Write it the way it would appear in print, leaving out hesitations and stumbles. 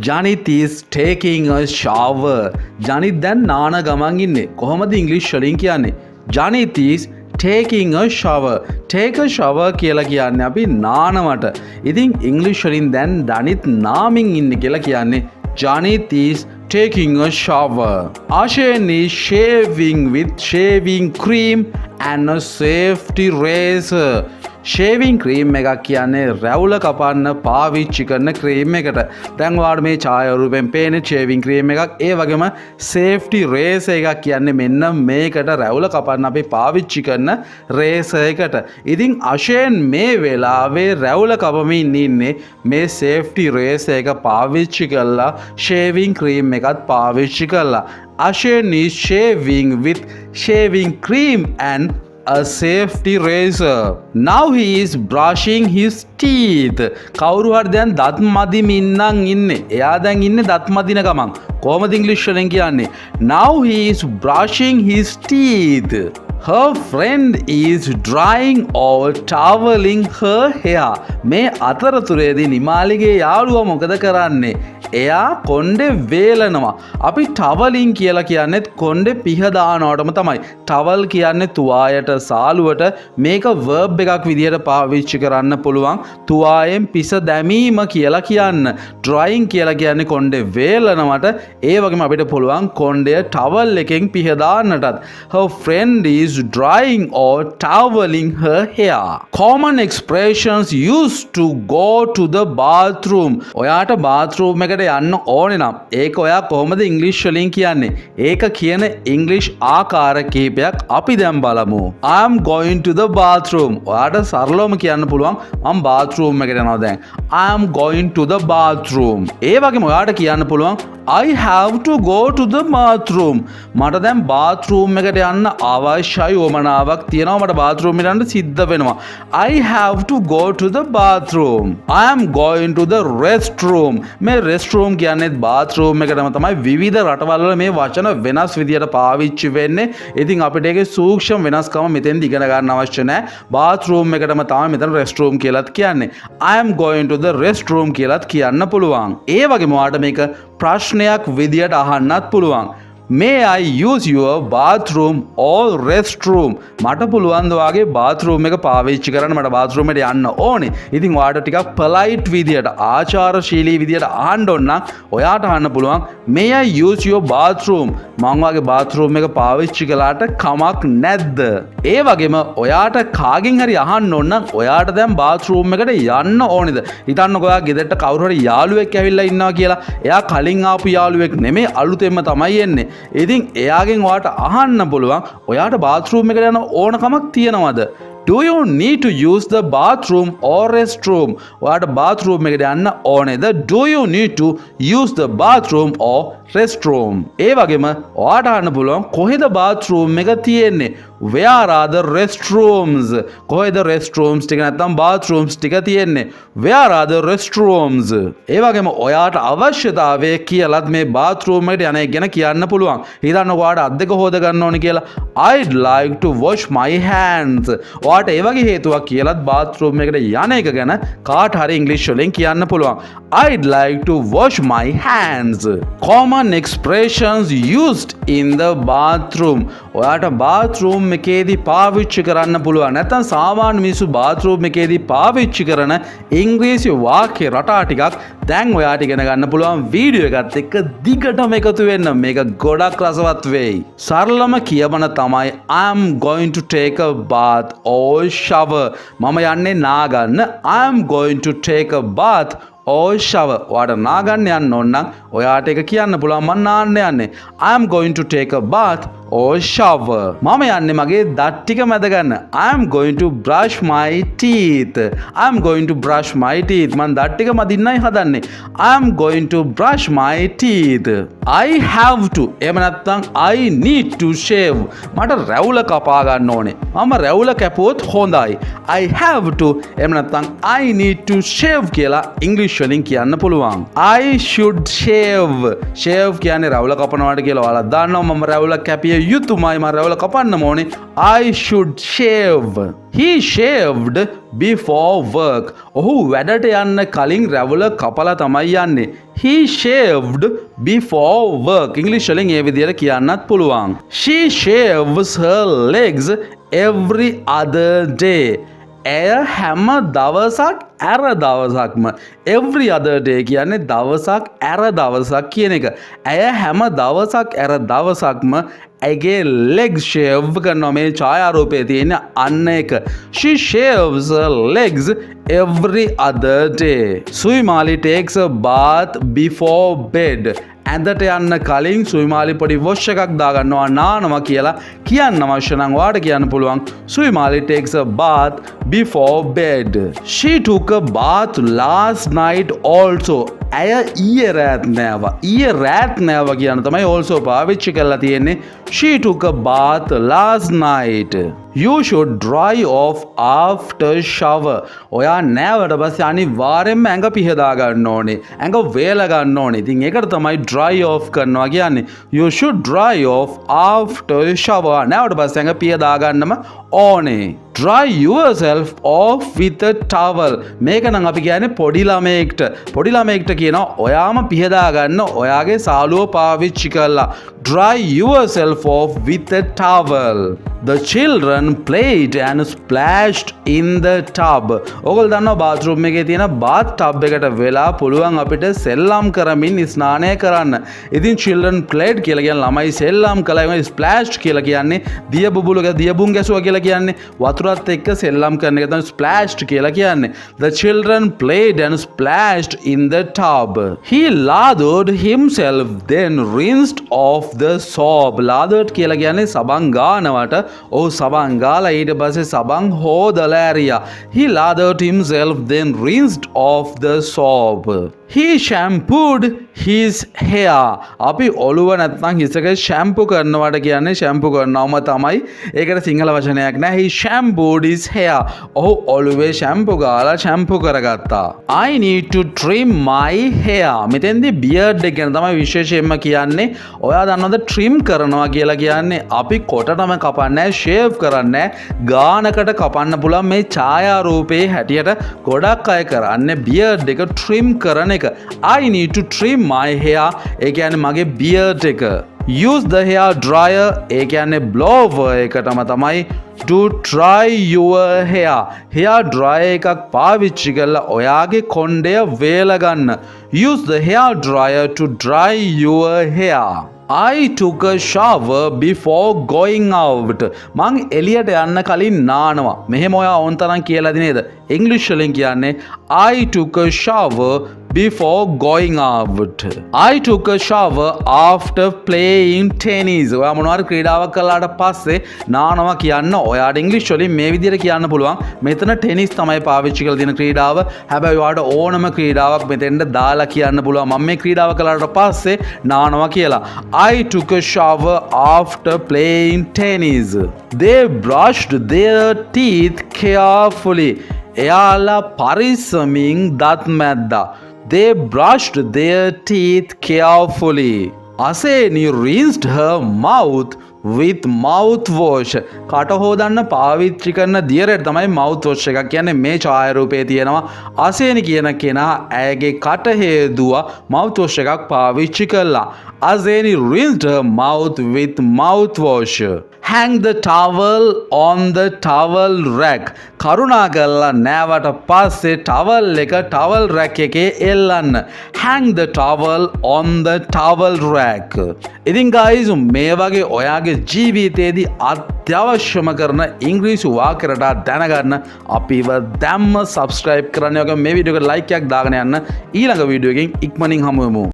Janith is taking a shower. Janith දැන් නාන ගමන් ඉන්නේ. කොහොමද ඉංග්‍රීසි වලින් කියන්නේ? Janith is taking a shower. Take a shower කියලා කියන්නේ අපි නානවට. ඉතින් ඉංග්‍රීසි වලින් දැන් Janith නාමින් ඉන්නේ කියලා කියන්නේ Janith is taking a shower. Ashen is shaving with shaving cream and a safety razor. Shaving cream එකක් කියන්නේ රැවුල කපන්න පාවිච්චි කරන ක්‍රීම් එකට. දැන් ඔයාලට මේ ඡායාරූපෙන් පේන ෂේවිං ක්‍රීම් එකක්. ඒ වගේම සේෆ්ටි රේසර් එකක් කියන්නේ මෙන්න මේකට රැවුල කපන්න අපි පාවිච්චි කරන රේසර් එකට. ඉතින් අශේන් මේ වෙලාවේ රැවුල කපමින් ඉන්නේ මේ සේෆ්ටි රේසර් එක පාවිච්චි කරලා ෂේවිං ක්‍රීම් එකත් පාවිච්චි කරලා. Ashen is shaving with shaving cream and a safety razor. Now he is brushing his teeth. කවුරු හරි දැන් දත් මදිමින් නම් ඉන්නේ. එයා දැන් ඉන්නේ දත් මදින ගමන්. කොහොමද ඉංග්‍රීසි වලින් කියන්නේ? Now he is brushing his teeth. Her friend is drying or toweling her hair. මේ අතරතුරේදී නිමාලිගේ යාළුවා මොකද කරන්නේ? එයා කොණ්ඩේ වේලනවා. අපි ටවලින් කියලා කියන්නේත් කොණ්ඩේ පිහ දානවටම තමයි. ටවල් කියන්නේ තුවායට සාලුවට. මේක verb එකක් විදියට පාවිච්චි කරන්න පුළුවන්. තුවායෙන් පිස දැමීම කියලා කියන්න. drying කියලා කියන්නේ කොණ්ඩේ වේලනවට. ඒ වගේම අපිට පුළුවන් කොණ්ඩය ටවල් එකෙන් පිහ දාන්නටත්. Her friend is drying or toweling her hair. Common expressions used to go to the bathroom. ඔයාට bathroom එකට යන්න ඕනේ නම් ඒක ඔයා කොහොමද ඉංග්‍රීසි වලින් කියන්නේ? ඒක කියන ඉංග්‍රීසි ආකාර කිහිපයක් අපි දැන් බලමු. I am going to the bathroom. ඔයාට සරලවම කියන්න පුළුවන් මම bathroom එකට යනවා දැන්. I am going to the bathroom. ඒ වගේම ඔයාට කියන්න පුළුවන් I have to go to the bathroom. මට දැන් bathroom එකට යන්න අවශ්‍යයි වමනාවක් තියෙනවා. මට bathroom එකට යන්න සිද්ධ වෙනවා. I have to go to the bathroom. I am going to the restroom. මේ restroom කියන්නේ bathroom එකටම තමයි. විවිධ රටවල් වල මේ වචන වෙනස් විදියට පාවිච්චි වෙන්නේ. ඉතින් අපිට ඒකේ සූක්ෂම වෙනස්කම මෙතෙන්ද ඉගෙන ගන්න අවශ්‍ය නැහැ. bathroom එකටම තමයි මෙතන restroom කියලාත් කියන්නේ. I am going to the restroom කියලාත් කියන්න පුළුවන්. ඒ වගේම ඔයාලට මේක ප්‍රශ්නයක් විදියට අහන්නත් පුළුවන්. May I use your bathroom or restroom? මට පුළුවන් ද වාගේ bathroom එක පාවිච්චි කරන්න. මට bathroom එකට යන්න ඕනේ. ඉතින් ඔයාලට ටිකක් polite විදියට ආචාරශීලී විදියට අහන්න ඕන නම් ඔයාට අහන්න පුළුවන් May I use your bathroom? මං වාගේ bathroom එක පාවිච්චි කළාට කමක් නැද්ද? ඒ වගේම ඔයාට කාගෙන් හරි අහන්න ඕන නම් ඔයාට දැන් bathroom එකට යන්න ඕනේද? හිතන්නකෝ ඔයා ගෙදරට කවුරු හරි යාළුවෙක් ඇවිල්ලා ඉන්නවා කියලා. එයා කලින් ආපු යාළුවෙක් නෙමෙයි අලුතෙන්ම තමයි එන්නේ. ඉතින් එයාගෙන් ඔයාට අහන්න පුළුවන් ඔයාට bathroom එකට යන ඕනකමක් තියනවද? Do you need to use the bathroom or restroom? ඔයාට bathroom එකට යන්න ඕනේද? Do you need to use the bathroom or restroom? ඒ වගේම ඔයාට අහන්න පුළුවන් කොහෙද bathroom එක තියෙන්නේ? Where are the restrooms? කොහෙද restrooms ටික නැත්නම් bathrooms ටික තියෙන්නේ? Where are the restrooms? ඒ වගේම ඔයාට අවශ්‍යතාවය කියලාත් මේ bathroom එකට යන එක ගැන කියන්න පුළුවන්. හිතන්නකෝ ඔයාට අත් දෙක හොද ගන්න ඕනේ කියලා. I'd like to wash my hands. ඔයාට ඒ වගේ හේතුවක් කියලාත් bathroom එකට යන එක ගැන කාට හරි ඉංග්‍රීසි වලින් කියන්න පුළුවන්. I'd like to wash my hands. Common expressions used in the bathroom. ඔයාට bathroom එකේදී පාවිච්චි කරන්න පුළුවන්. නැත්නම් සාමාන්‍ය මිනිස්සු bathroom එකේදී පාවිච්චි කරන ඉංග්‍රීසි වාක්‍ය රටා ටිකක් දැන් ඔයාට ඉගෙන ගන්න පුළුවන් වීඩියෝ එකත් එක්ක දිගටම එකතු වෙන්න. මේක ගොඩක් රසවත් වෙයි. සරලම කියවන තමයි I am going to take a bath or shower. මම යන්නේ නාගන්න. I am going to take a bath or shower. ඔයාට නාගන්න යන්න ඕන නම් ඔයාට ඒක කියන්න පුළුවන් මම නාන්න යන්නේ. I am going to take a bath or shower. මම යන්නේ මගේ දත් ටික මැද ගන්න. I am going to brush my teeth. I am going to brush my teeth. මම දත් ටික මදින්නයි හදන්නේ. I am going to brush my teeth. I have to. එහෙම නැත්නම් I need to shave. මට රැවුල කපා ගන්න ඕනේ. මම රැවුල කැපුවොත් හොඳයි. I have to. එහෙම නැත්නම් I need to shave කියලා ඉංග්‍රීසි වලින් කියන්න පුළුවන්. I should shave. shave කියන්නේ රැවුල කපනවාට කියලා ඔයාලා දන්නවා. මම රැවුල කැපිය මගේ යුතුයමයි මම රැවුල කපන්න ඕනේ. I should shave. He shaved before work. ඔහු වැඩට යන්න කලින් රැවුල කපලා තමයි යන්නේ. He shaved before work. English වලින් ඒ විදිහට කියන්නත් පුළුවන්. She shaves her legs every other day. ඇය හැම දවසක් ඇර දවසක්ම. every other day කියන්නේ දවසක් ඇර දවසක් කියන එක. ඇය හැම දවසක් ඇර දවසක්ම ඇගේ legs shave කරනවා. මේ ඡායාරූපයේ තියෙන අන්න එක. She shaves her legs every other day. සුයිමාලි takes a bath before bed. ඇඳට යන්න කලින් සුයිමාලි පොඩි වොෂ් එකක් දාගන්නවා නානවා කියලා කියන්න අවශ්‍ය නම් ඔයාට කියන්න පුළුවන් සුයිමාලි takes a bath before bed. She took a bath last night also. ඇය ඊයේ රාත් නෑවා. ඊයේ රාත් නෑවා කියන තමයි also පාවිච්චි කරලා තියෙන්නේ. She took a bath last night. You should dry off after shower. ඔයා නෑවට පස්සේ අනිවාර්යෙන්ම ඇඟ පිහදා ගන්න ඕනේ. ඇඟ වේල ගන්න ඕනේ. ඉතින් ඒකට තමයි dry off කරනවා කියන්නේ. You should dry off after shower. නෑවට පස්සේ ඇඟ පිහදා ගන්නම ඕනේ. Dry yourself off with a towel. මේක නම් අපි කියන්නේ පොඩි ළමයෙක්ට කියනවා ඔයාම පිහදා ගන්න ඔයාගේ සාලුව පාවිච්චි කරලා. Dry yourself off with a towel. The children played and splashed in the tub. ඔයගොල්ලෝ දන්නවා bathroom එකේ තියෙන bath tub එකට වෙලා පුළුවන් අපිට සෙල්ලම් කරමින් ස්නානය කරන්න. ඉතින් children played කියලා කියන ළමයි සෙල්ලම් කළා. splashed කියලා කියන්නේ දියබුන් ගැසුවා කියලා කියන්නේ වතුරත් එක්ක සෙල්ලම් කරන එක තමයි splashed කියලා කියන්නේ. The children played and splashed in the tub. He lathered himself then rinsed off the soap. lathered කියලා කියන්නේ සබන් ගානවට. ඔහු සබන් ගාලා ඊට පස්සේ සබන් හොදලා ඇරියා. He lathered himself then rinsed off the soap. He shampooed his hair. අපි ඔළුව නැත්නම් හිසක shampoo කරනවට කියන්නේ shampoo කරනවම තමයි. ඒකට සිංහල වචනයක් නෑ. He shampooed his hair. ඔහු ඔළුවේ shampoo ගාලා shampoo කරගත්තා. I need to trim my hair. මෙතෙන්දී beard එක ගැන තමයි විශේෂයෙන්ම කියන්නේ. ඔයා දන්නවද trim කරනවා කියලා කියන්නේ අපි කොටටම කපන්නේ shave කරන්නේ ගානකට කපන්න පුළුවන් මේ ඡායාරූපේ හැටියට ගොඩක් අය කරන්නේ beard එක trim කරන එක. I need to trim my hair. ඒ කියන්නේ මගේ beard එක. Use the hair dryer. ඒ කියන්නේ blower එකටම තමයි to dry your hair. hair dryer එකක් පාවිච්චි කරලා ඔයාගේ කොණ්ඩය වේල ගන්න. Use the hair dryer to dry your hair. I took a shower before going out. මං එළියට යන්න කලින් නානවා. මෙහෙම ඔයා ඕන තරම් කියලාද නේද? English වලින් කියන්නේ I took a shower before going out. I took a shower after playing tennis. ඔයා මොනවාරි ක්‍රීඩාවක් කළාට පස්සේ නානවා කියන්න ඔයාට English වලින් මේ විදිහට කියන්න පුළුවන්. මෙතන ටෙනිස් තමයි පාවිච්චි කරලා තියෙන ක්‍රීඩාව. හැබැයි ඔයාට ඕනම ක්‍රීඩාවක් මෙතෙන්ට දාලා කියන්න පුළුවන්. මම මේ ක්‍රීඩාව කළාට පස්සේ නානවා කියලා. I took a shower after playing tennis. They brushed their teeth carefully. එයාලා පරිස්සමින් දත් මැද්දා. They brushed their teeth carefully. Aseni rinsed her mouth with mouthwash. කට හොදන්න පාවිච්චි කරන දියරට තමයි mouthwash එකක් කියන්නේ. මේ ඡායාරූපයේ තියෙනවා අසේනි කියන කෙනා ඇයගේ කට හේදුවා mouthwash එකක් පාවිච්චි කළා. Aseni rinsed her mouth with mouthwash. Hang the towel on the towel rack. කරුණාකරලා නෑවට පස්සේ towel එක towel rack එකේ එල්ලන්න. Hang the towel on the towel rack. ඉතින් guys මේ වගේ ඔයාගේ ජීවිතයේදී අත්‍යවශ්‍යම කරන ඉංග්‍රීසි වාක්‍ය රටා දැනගන්න අපිව දැම්ම subscribe කරන්න. ඔයගොල්ලෝ මේ වීඩියෝ එකට like එකක් දාගෙන යන්න. ඊළඟ වීඩියෝ එකකින් ඉක්මනින් හමු වෙමු.